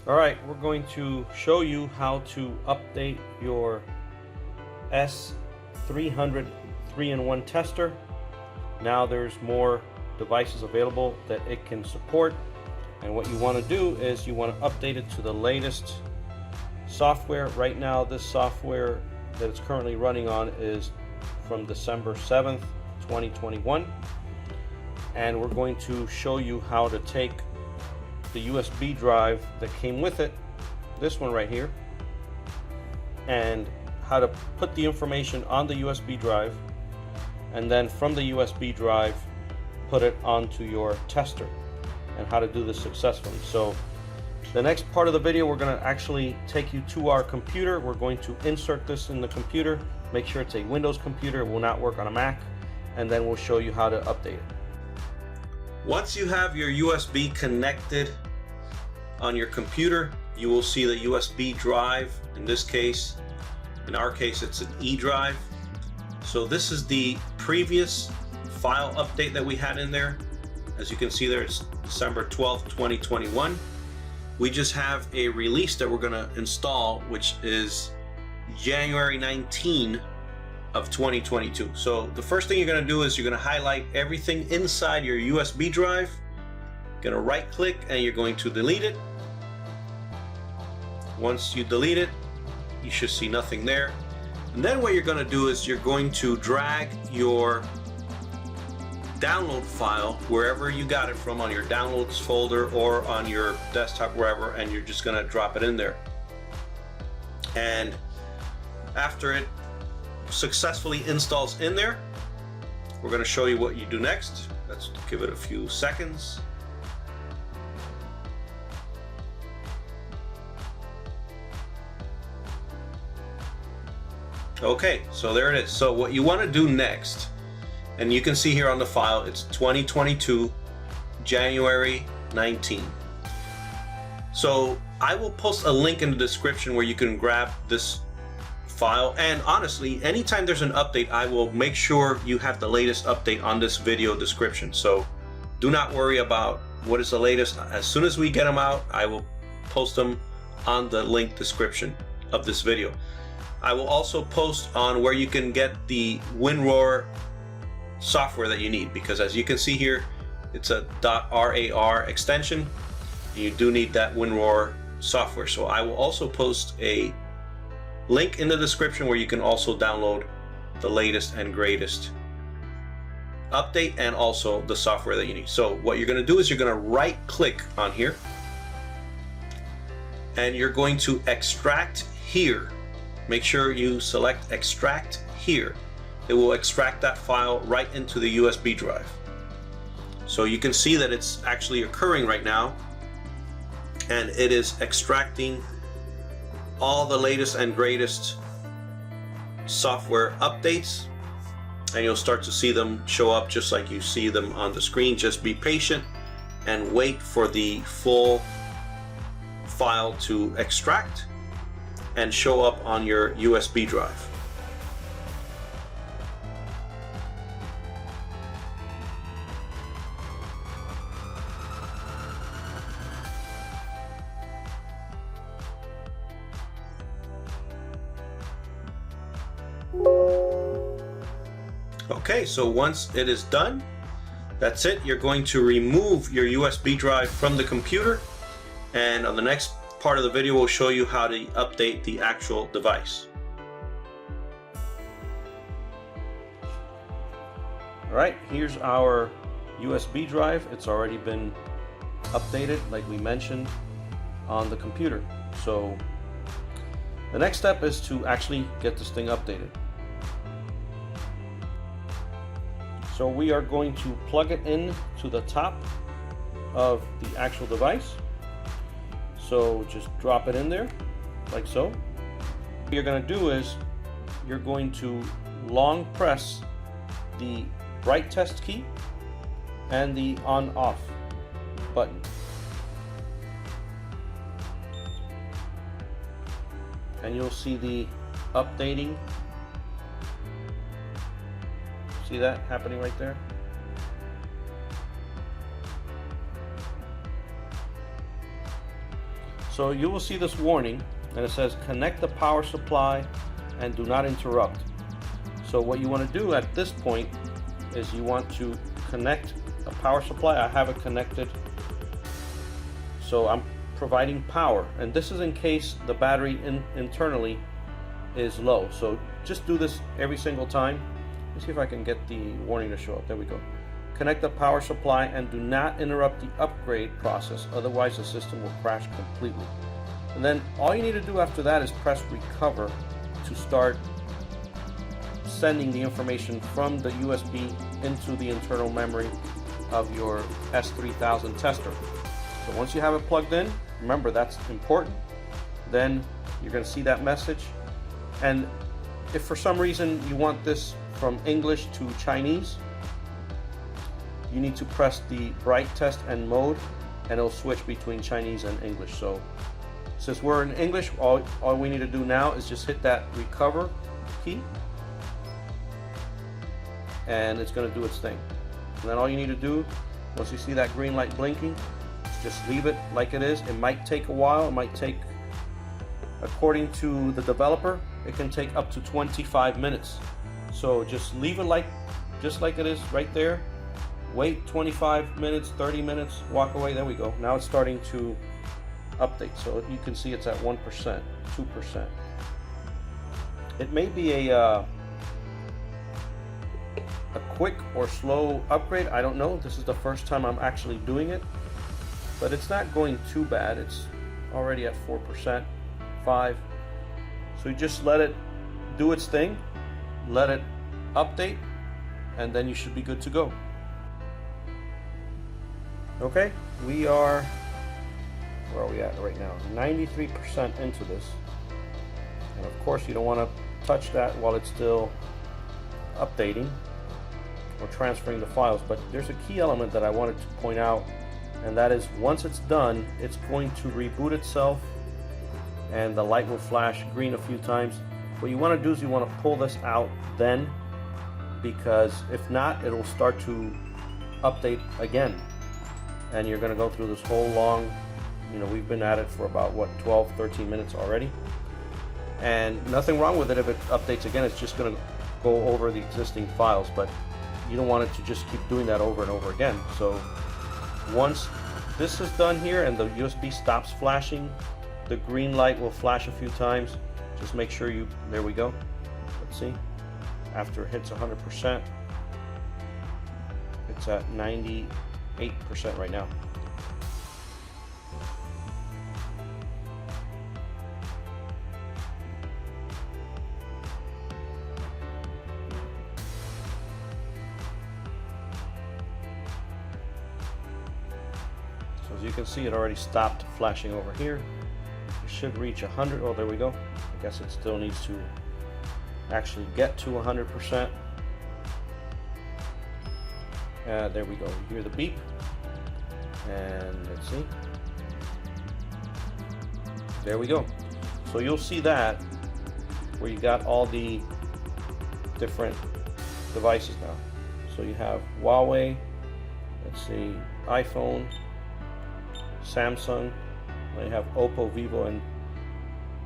Alright, we're going to show you how to update your S300 3-in-1 tester. Now there's more devices available that it can support, and what you want to do is you want to update it to the latest software. Right now this software that it's currently running on is from December 7th, 2021, and we're going to show you how to take the USB drive that came with it, this one right here, and how to put the information on the USB drive, and then from the USB drive put it onto your tester, and how to do this successfully. So the next part of the video, we're going to actually take you to our computer. We're going to insert this in the computer, make sure it's a Windows computer, it will not work on a Mac, and then we'll show you how to update it. Once you have your USB connected on your computer, you will see the USB drive. In this case, in our case, it's an E drive. So this is the previous file update that we had in there. As you can see there, it's December 12th, 2021. We just have a release that we're going to install, which is January 19 of 2022. So the first thing you're going to do is you're going to highlight everything inside your USB drive. You're going to right click and you're going to delete it. Once you delete it, you should see nothing there. And then what you're going to do is you're going to drag your download file wherever you got it from, on your downloads folder or on your desktop, wherever, and you're just going to drop it in there. And after it successfully installs in there, we're going to show you what you do next. Let's give it a few seconds. Okay, so there it is. So what you want to do next, and you can see here on the file, it's 2022 January 19. So I will post a link in the description where you can grab this file, and honestly, anytime there's an update, I will make sure you have the latest update on this video description. So do not worry about what is the latest. As soon as we get them out, I will post them on the link description of this video. I will also post on where you can get the WinRAR software that you need, because as you can see here, it's a .rar extension. You do need that WinRAR software. So I will also post a link in the description where you can also download the latest and greatest update and also the software that you need. So what you're going to do is you're going to right click on here and you're going to extract here. Make sure you select extract here. It will extract that file right into the USB drive. So you can see that it's actually occurring right now, and it is extracting all the latest and greatest software updates, and you'll start to see them show up just like you see them on the screen. Just be patient and wait for the full file to extract and show up on your USB drive. Okay, so once it is done, that's it. You're going to remove your USB drive from the computer, and on the next part of the video we'll show you how to update the actual device. Alright, here's our USB drive. It's already been updated like we mentioned on the computer. So the next step is to actually get this thing updated. So we are going to plug it in to the top of the actual device. So just drop it in there like so. What you're going to do is you're going to long press the right test key and the on off button. And you'll see the updating. See that happening right there? So you will see this warning, and it says connect the power supply and do not interrupt. So what you want to do at this point is you want to connect a power supply. I have it connected, so I'm providing power, and this is in case the battery internally is low. So just do this every single time. Let's see if I can get the warning to show up. There we go. Connect the power supply and do not interrupt the upgrade process, otherwise the system will crash completely. And then all you need to do after that is press recover to start sending the information from the USB into the internal memory of your S3000 tester. So once you have it plugged in, remember that's important, then you're going to see that message. And if for some reason you want this from English to Chinese, you need to press the bright test and mode, and it'll switch between Chinese and English. So since we're in English, all we need to do now is just hit that recover key, and it's going to do its thing. And then all you need to do, once you see that green light blinking, just leave it like it is. It might take a while. It might take, according to the developer, it can take up to 25 minutes. So just leave it just like it is right there. Wait 25 minutes, 30 minutes, walk away. There we go. Now it's starting to update. So you can see it's at 1%, 2%. It may be a quick or slow upgrade. I don't know. This is the first time I'm actually doing it, but it's not going too bad. It's already at 4%, 5%. So you just let it do its thing, let it update, and then you should be good to go. Okay, we are, where are we at right now? 93% into this. And of course you don't want to touch that while it's still updating or transferring the files, but there's a key element that I wanted to point out, and that is once it's done, it's going to reboot itself and the light will flash green a few times. What you want to do is you want to pull this out then, because if not, it'll start to update again, and you're going to go through this whole long, we've been at it for about what, 12-13 minutes already, and nothing wrong with it. If it updates again, it's just going to go over the existing files, but you don't want it to just keep doing that over and over again. So once this is done here and the USB stops flashing, the green light will flash a few times. Just make sure there we go. Let's see. After it hits 100%, it's at 98% right now. So as you can see, it already stopped flashing over here. It should reach 100. Oh, there we go. I guess it still needs to actually get to 100%. There we go. You hear the beep, and let's see. There we go. So you'll see that where you got all the different devices now. So you have Huawei, let's see, iPhone, Samsung, then you have Oppo, Vivo, and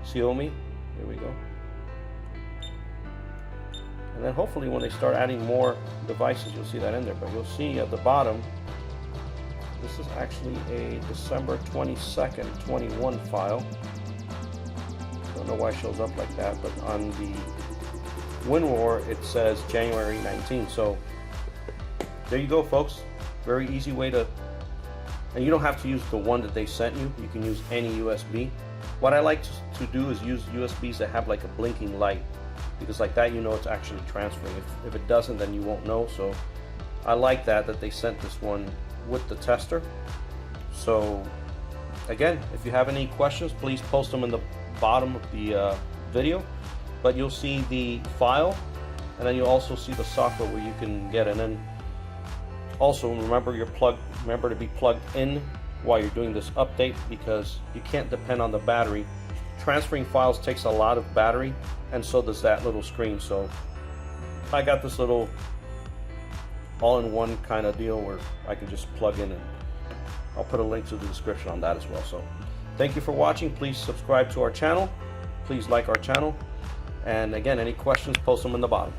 Xiaomi. There we go. And then hopefully when they start adding more devices, you'll see that in there. But you'll see at the bottom, this is actually a December 22nd, 21 file. Don't know why it shows up like that, but on the WinRAR it says January 19. So there you go, folks. Very easy way to, and you don't have to use the one that they sent you. You can use any USB. What I like to do is use USBs that have like a blinking light, because like that, it's actually transferring. If it doesn't, then you won't know. So I like that they sent this one with the tester. So again, if you have any questions, please post them in the bottom of the video. But you'll see the file, and then you'll also see the software where you can get it. And then also remember to be plugged in while you're doing this update, because you can't depend on the battery. Transferring files takes a lot of battery, and so does that little screen. So I got this little all-in-one kind of deal where I can just plug in, and I'll put a link to the description on that as well. So Thank you for watching. Please subscribe to our channel. Please like our channel. And again, any questions, post them in the bottom.